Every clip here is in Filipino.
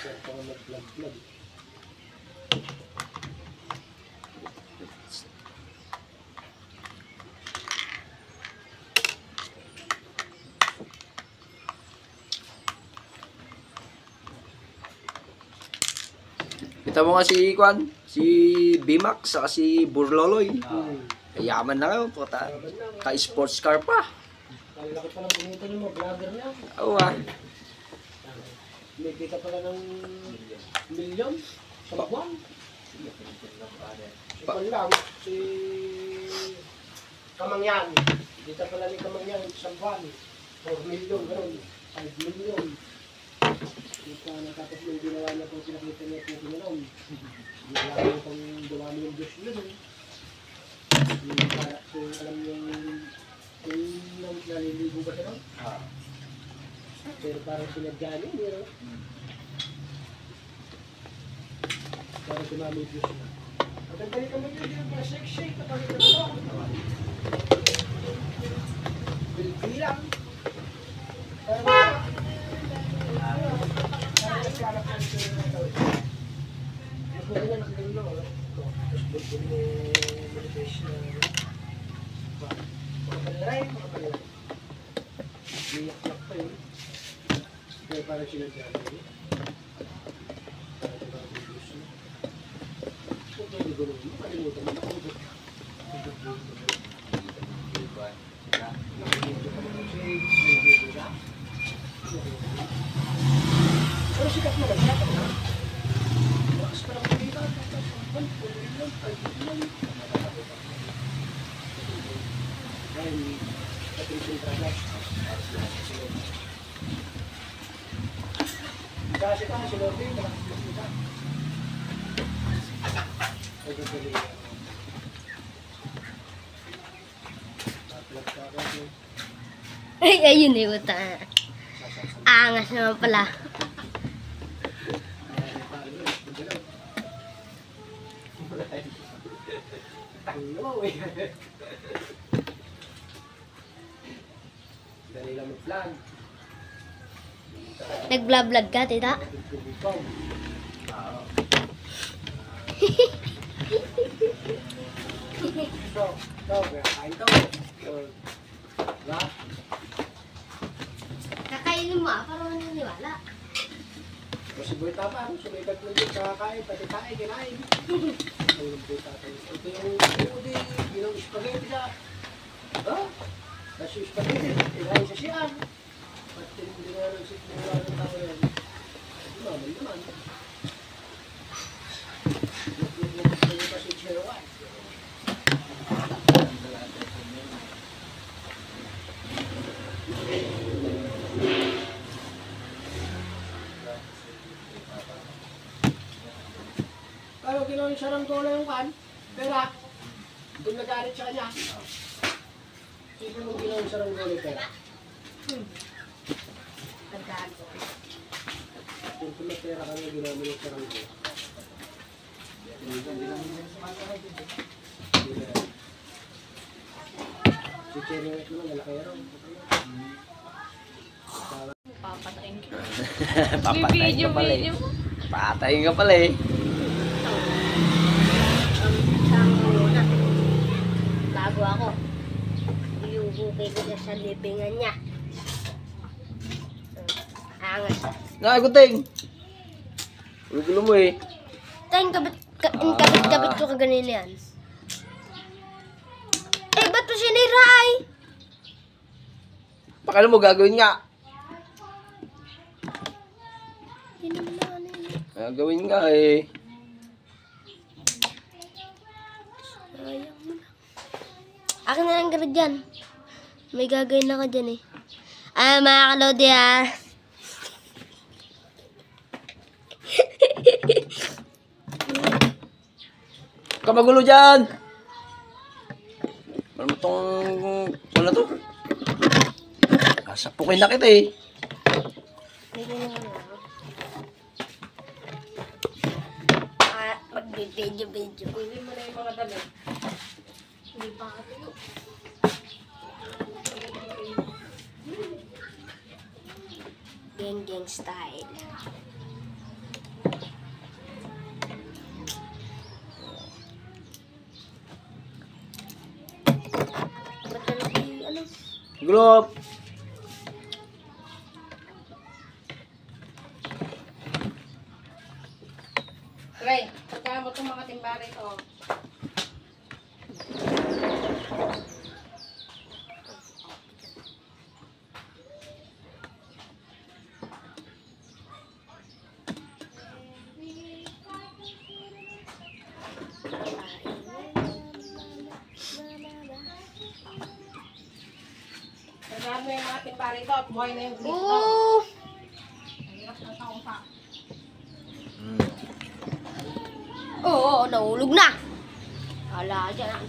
Sir, pang mag-vlog-vlog. Kita mo nga si Kwan, si Bimax, saka si Burloloy. Yaman na kayo, puta. Ka-sports car pa. Malaki pa lang pumunta ng mga vlogger niya. Oo ah. May kita pala ng milyon sa buwan. Ikaw lang, si Kamangyan. Kita pala ni Kamangyan sa buwan. 4 milyon, gano'n. 5 milyon. Kita natapos yung ginawa niya kung pinakita niya po gano'n. Wala niya pang dumami yung Diyos yun. Alam niyo yung naliligo ba siya nun? Pero parang sinadya niya, meron. Parang dumami yung Diyos na. Magandali ka mo yun, yung mga shake-shake, kapag ito mo. Bilang. Para sila dyan. Kalimutan mo. Pero sikat mo lang. Bakas pa lang kumita. Dahil Patricio Tragas. Kasi ka, si Lorde, nakakita. Ay, gagawin. Ay, ayun eh, buta. Angas naman pala. Dali lang mag-vlog. Nag-vlog ka, tita? Kakainin mo parang naniniwala. Kasi boy tapa, sumikat mo dito, kakain, pati kain, kinain. Ito yung udi, yung spaghetti na. Tapos yung spaghetti, kinain sa siyang. Pati hindi na nagsisimula ng tao yan. Naman naman. Yung kasi cherawan. Pero ginawa yung saranggola yung kan, pera. Doon nagalit sa kanya. Sino mong ginawa yung saranggola yung pera? Nagkago. Kung kumatera ka na ginawa mo yung saranggola. Si Cherry White naman, lalaki raw. Papatayin ka. Papatayin ka pala eh. Papatayin ka pala eh. Bago ako. Iuhukay ko na sa libingan niya. Angas. Nakaguting. Ulo-gulo mo eh. Tayong kabit ko kaganila yan. Eh, ba't mo sinira ay? Pakala mo gagawin nga. Gagawin nga eh. Sayang mo na. Akin na lang garad dyan. May gagawin na ka dyan eh. Mga kalodi ah. Kamagulo dyan! Ano mo tong... Ano to? Sapukin na kita eh. Magbibidyo-video. Hindi mo na yung mga damit. Hindi pa katulo. Gang style. group. Ray, pagka mo itong mga timba rito. Pagka mo yung mga timba rito at buhay na yung grito. Oo. Hirap na taong pa. Oo, nahulog na. Ala, dyan ang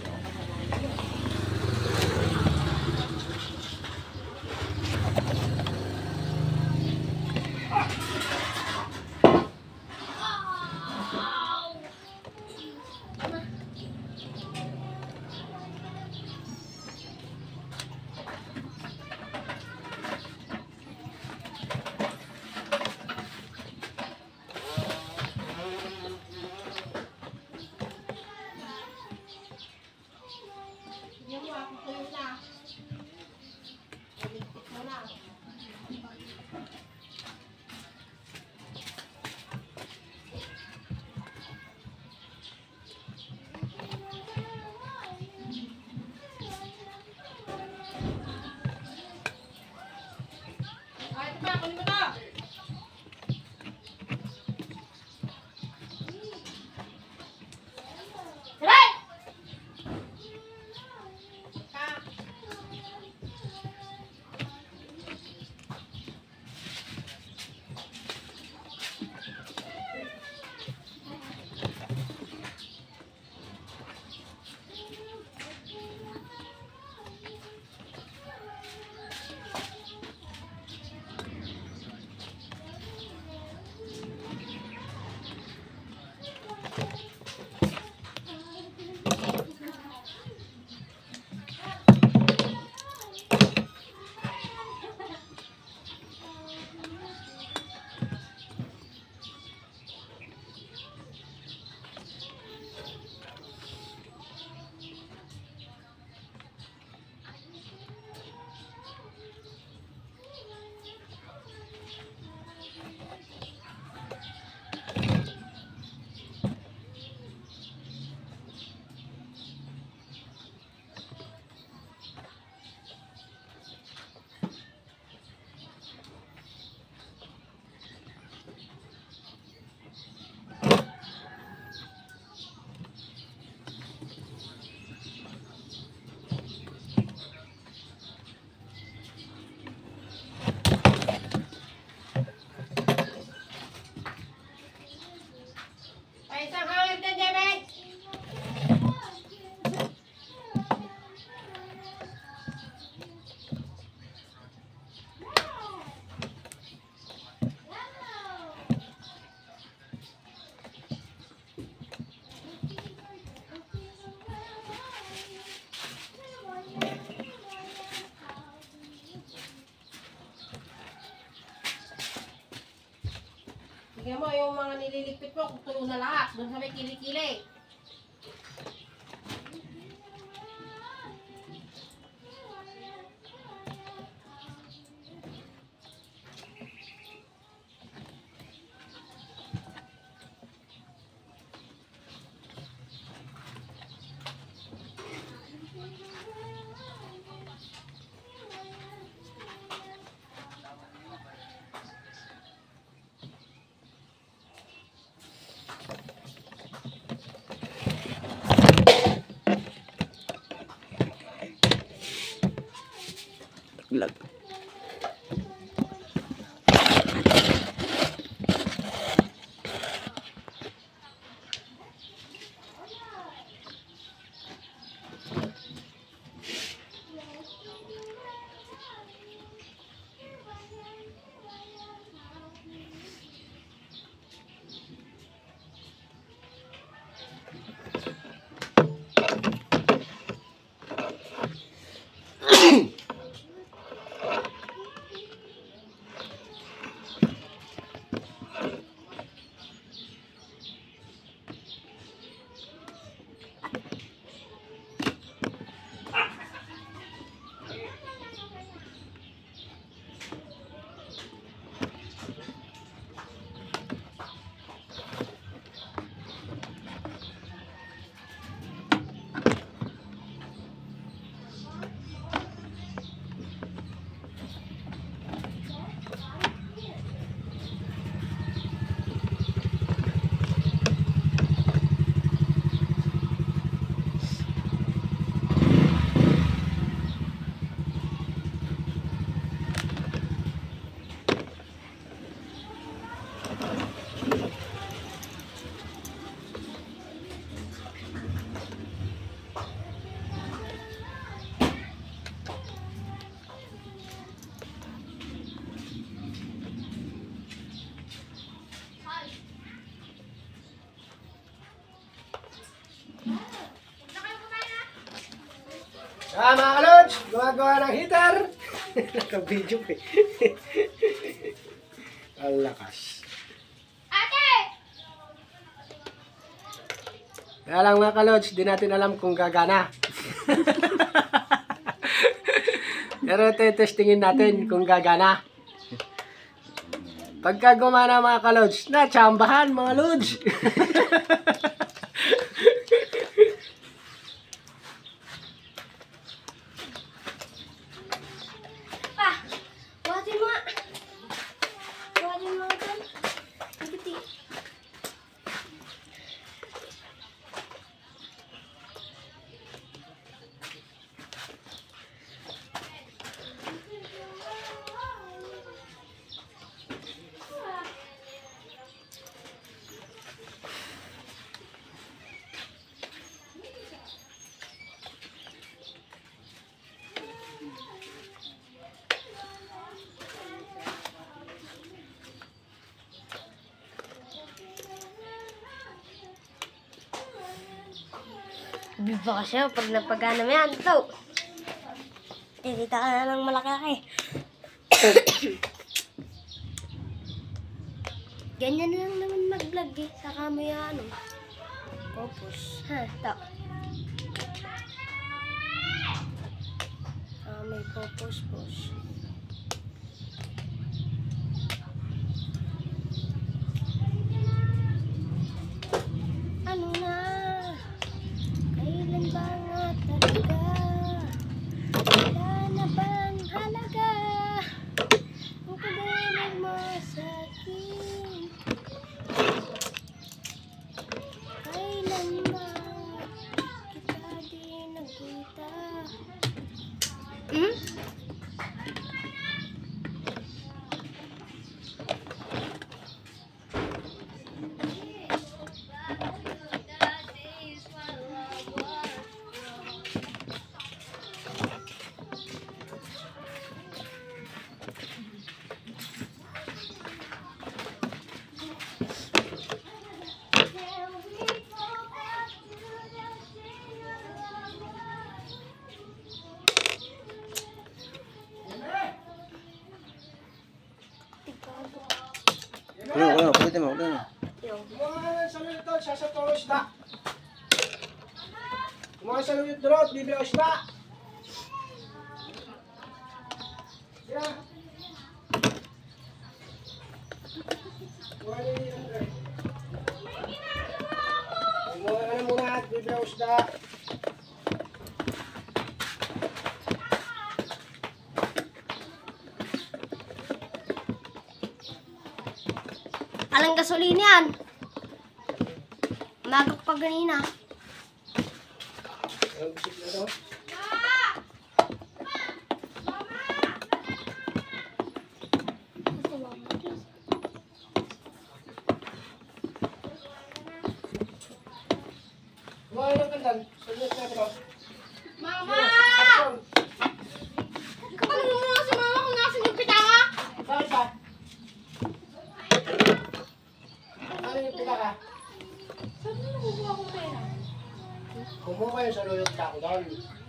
Yan mo, ako tuyo na. Iligpit mo na. Ah, ito pa, kunin mo to. Ray! Ah. Ay, isang hangin dyan, Jebet! Tingnan mo yung mga nililigpit mo, kung tulo na lahat, doon sa may kilikili. Mga kalods, gumagawa ng heater. Naka-video pa eh. Ang lakas. Kaya lang mga kalods, di natin alam kung gagana. Pero testingin natin kung gagana. Pagka gumana mga kalods, natsambahan mga lods. Pa, buhatin mo nga. Buhatin mo nga ito. Pagkiti. Biba ka siya pag napagana mo yan. Ito. Kita ka na ng malaki. Ganyan lang naman mag-vlog eh. Saka mo yan. Focus. Ha, ito. May focus. Ano na? Kailan ba nga talaga? Wala na bang halaga? Ang kagalan mo sa akin. Kailan ba kita di nagkita? Kulitin mo. Kumain sa luyot doon, sasatoro isda. Kumain sa luyot doon, bibili ako isda. Yeah. Kumain ni Andre. Kumain ka na muna at bibili ako isda. Alang gasolina yan. Magak pa ganina. Ang bisik na to. Kumain ng kandan. Sa luyot na ito. Mama! Kapag mo muna si mama kung nasan yung pitaka? Bakit ba? Ano yung pila ka? Saan mo nakukuha kong pera? Kumuha kayo sa luyot ka ko doon.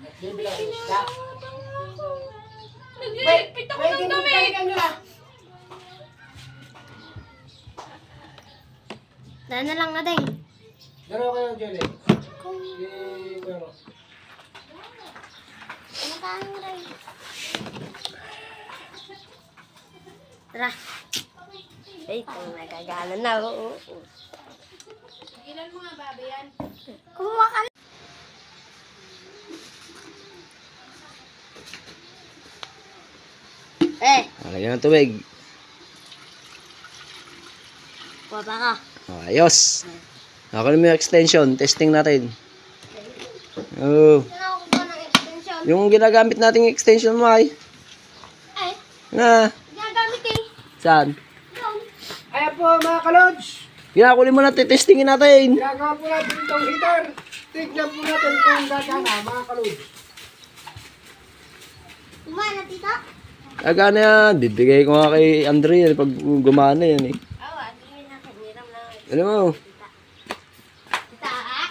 At bibili ako ng isda. Nagliligpit ako ng damit! Balikan nyo na. Dahil na lang nga dahil. Dalawa kayo ng jelly. Kung Ano? kumakain mo dahil. Tara. Ay, kung nagagana na. Oo. Ilan mga babe yan? Kumuha ka na. Lagyan ng tubig. Kuha pa ka. Ayos. Nakunin mo yung extension. Testing natin. Oh. Saan ako kuha ng extension? Yung ginagamit nating extension mo ay. Ay, Na. ginagamit eh. Saan? Doon. Ayan po mga kalods. Ginakunin mo na, testingin natin. Ginagawa po natin itong heater. Tignan po natin kung gagana mga kalods. Kumana, tita? Gagana yan. Bibigay ko nga kay Andre yan pag gumana yan eh. Awa, tingin na. Hiram lang. Alam mo. Tita, ah?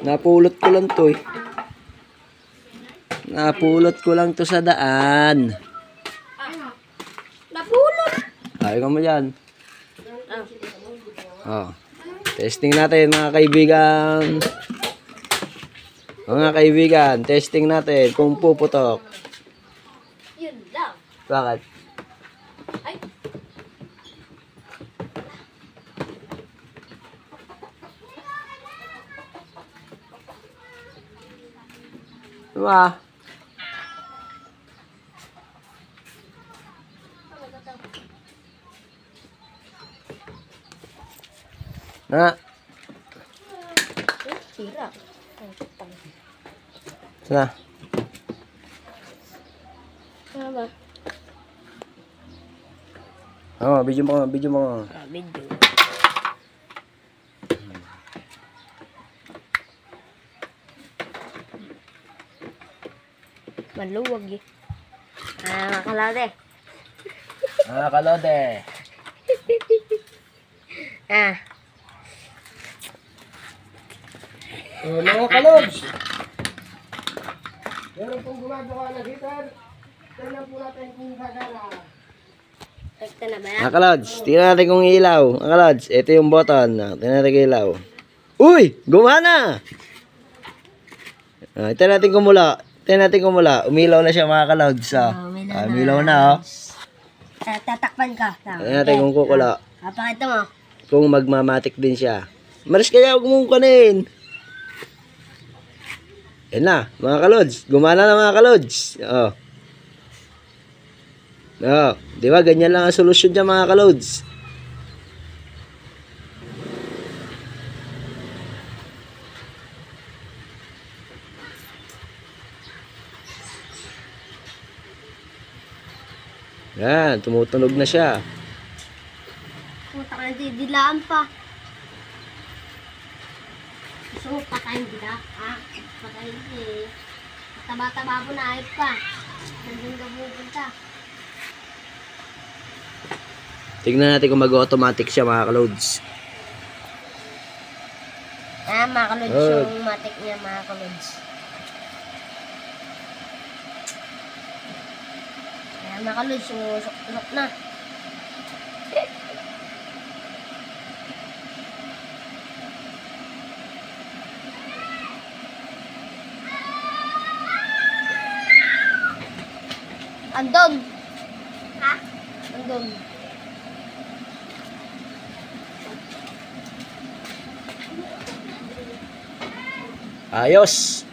Napulot ko lang to eh. Napulot ko lang to sa daan. Napulot. Ayaw mo yan. Oh. Testing natin mga kaibigan. Mga kaibigan, testing natin kung puputok. Yun lang. Bakit? Ay. Diba? Na, Sira. sana. Ano ba? Oh, video mo, video mo. Video. Maluwag eh. Makalate. Ah, kalode. Ah. Mga kalods, meron pong gumagawa ng heater. Tignan po natin kung gagana. Tekta na ba yan? Mga kalods, tingnan natin kung ilaw. Mga kalods, ito yung button. Tingnan natin kung ilaw. Uy! Gumana! Tingnan natin kung mula. Tingnan natin kung mula. Umilaw na siya mga kalods. Umilaw na oh. Tatakpan ka. Tingnan natin kung kukula. Papakita mo. Kung magmamatic din siya. Maris kaya huwag mong kanin. Yan na, mga kalods. Gumana na mga kalods. Oh. Oh, di ba? Ganyan lang ang solusyon dyan mga kalods. Yan, tumutunog na siya. Puta ka na didilaan pa. Gusto mo patayin kita? Ha? Patayin eh. Taba-taba po na ayot pa. Nandun ka pupunta. Tignan natin kung mag-automatic siya mga kalods. Ah, mga kalods Oh. yung matik niya mga kalods. Ah, mga kalods yung usok-usok na. Andon. Ha? Andon. Ayos!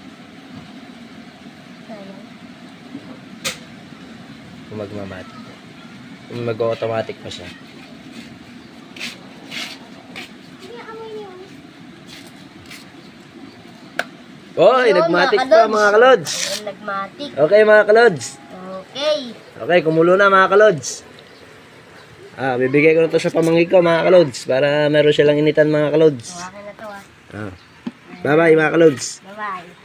Kung magmamatic. Kung mag-automatic pa siya. Oy, Yun, nagmatic mga pa kalods. mga kalods. Yung nagmatik. Okay mga kalods. Okay. Okay, kumulo na mga kalods. Bibigay ko na to sa pamangkin ko mga kalods para meron silang initan mga kalods. Okay na to ah. Bye-bye mga kalods. Bye-bye.